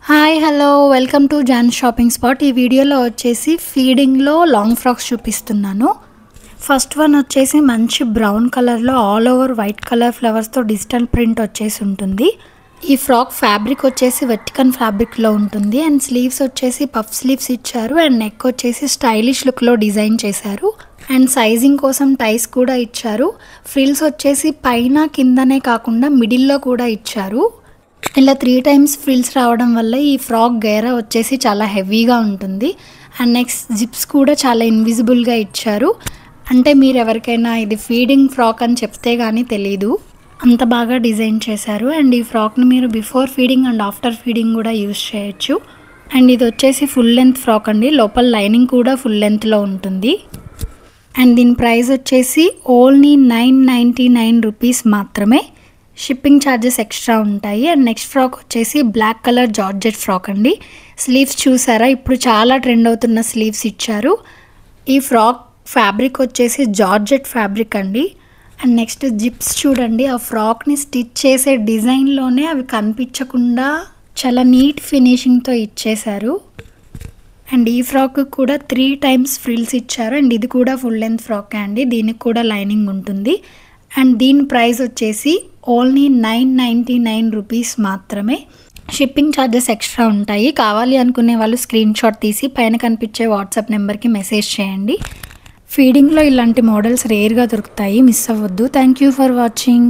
Hi hello welcome to John shopping spot. ఈ వీడియోలో వచ్చేసి ఫీడింగ్లో లాంగ్ ఫ్రాక్స్ చూపిస్తున్నాను. ఫస్ట్ వన్ వచ్చేసి మంచి బ్రౌన్ కలర్లో ఆల్ ఓవర్ వైట్ కలర్ ఫ్లవర్స్తో డిజిటల్ ప్రింట్ వచ్చేసి ఉంటుంది. ఈ ఫ్రాక్ ఫ్యాబ్రిక్ వచ్చేసి వెటికన్ ఫ్యాబ్రిక్లో ఉంటుంది అండ్ స్లీవ్స్ వచ్చేసి పఫ్ స్లీవ్స్ ఇచ్చారు అండ్ నెక్ వచ్చేసి స్టైలిష్ లుక్లో డిజైన్ చేశారు అండ్ సైజింగ్ కోసం టైస్ కూడా ఇచ్చారు. ఫ్రిల్స్ వచ్చేసి పైన కిందనే కాకుండా మిడిల్లో కూడా ఇచ్చారు. ఇలా 3 times ఫ్రిల్స్ రావడం వల్ల ఈ ఫ్రాక్ గేరా వచ్చేసి చాలా హెవీగా ఉంటుంది అండ్ నెక్స్ట్ జిప్స్ కూడా చాలా ఇన్విజిబుల్గా ఇచ్చారు. అంటే మీరు ఎవరికైనా ఇది ఫీడింగ్ ఫ్రాక్ అని చెప్తే కానీ తెలీదు, అంత బాగా డిజైన్ చేశారు. అండ్ ఈ ఫ్రాక్ని మీరు before feeding and after feeding కూడా యూస్ చేయొచ్చు. అండ్ ఇది వచ్చేసి ఫుల్ లెంత్ ఫ్రాక్ అండి, లోపల లైనింగ్ కూడా ఫుల్ లెంత్లో ఉంటుంది. అండ్ దీని ప్రైస్ వచ్చేసి ఓన్లీ 999 రూపీస్ మాత్రమే. షిప్పింగ్ ఛార్జెస్ ఎక్స్ట్రా ఉంటాయి. అండ్ నెక్స్ట్ ఫ్రాక్ వచ్చేసి బ్లాక్ కలర్ జార్జెట్ ఫ్రాక్ అండి. స్లీవ్స్ చూసారా, ఇప్పుడు చాలా ట్రెండ్ అవుతున్న స్లీవ్స్ ఇచ్చారు. ఈ ఫ్రాక్ ఫ్యాబ్రిక్ వచ్చేసి జార్జెట్ ఫ్యాబ్రిక్ అండి. అండ్ నెక్స్ట్ జిప్స్ చూడండి, ఆ ఫ్రాక్ని స్టిచ్ చేసే డిజైన్లోనే అవి కనిపించకుండా చాలా నీట్ ఫినిషింగ్తో ఇచ్చేశారు. అండ్ ఈ ఫ్రాక్ కూడా 3 times ఫ్రిల్స్ ఇచ్చారు. అండ్ ఇది కూడా ఫుల్ లెంత్ ఫ్రాక్ అండి, దీనికి కూడా లైనింగ్ ఉంటుంది. అండ్ దీని ప్రైస్ వచ్చేసి ఓన్లీ 999 రూపీస్ మాత్రమే. షిప్పింగ్ ఛార్జెస్ ఎక్స్ట్రా ఉంటాయి. కావాలి అనుకునే వాళ్ళు స్క్రీన్ షాట్ తీసి పైన కనిపించే వాట్సాప్ నెంబర్కి మెసేజ్ చేయండి. ఫీడింగ్లో ఇలాంటి మోడల్స్ రేర్గా దొరుకుతాయి, మిస్ అవ్వద్దు. Thank you for watching.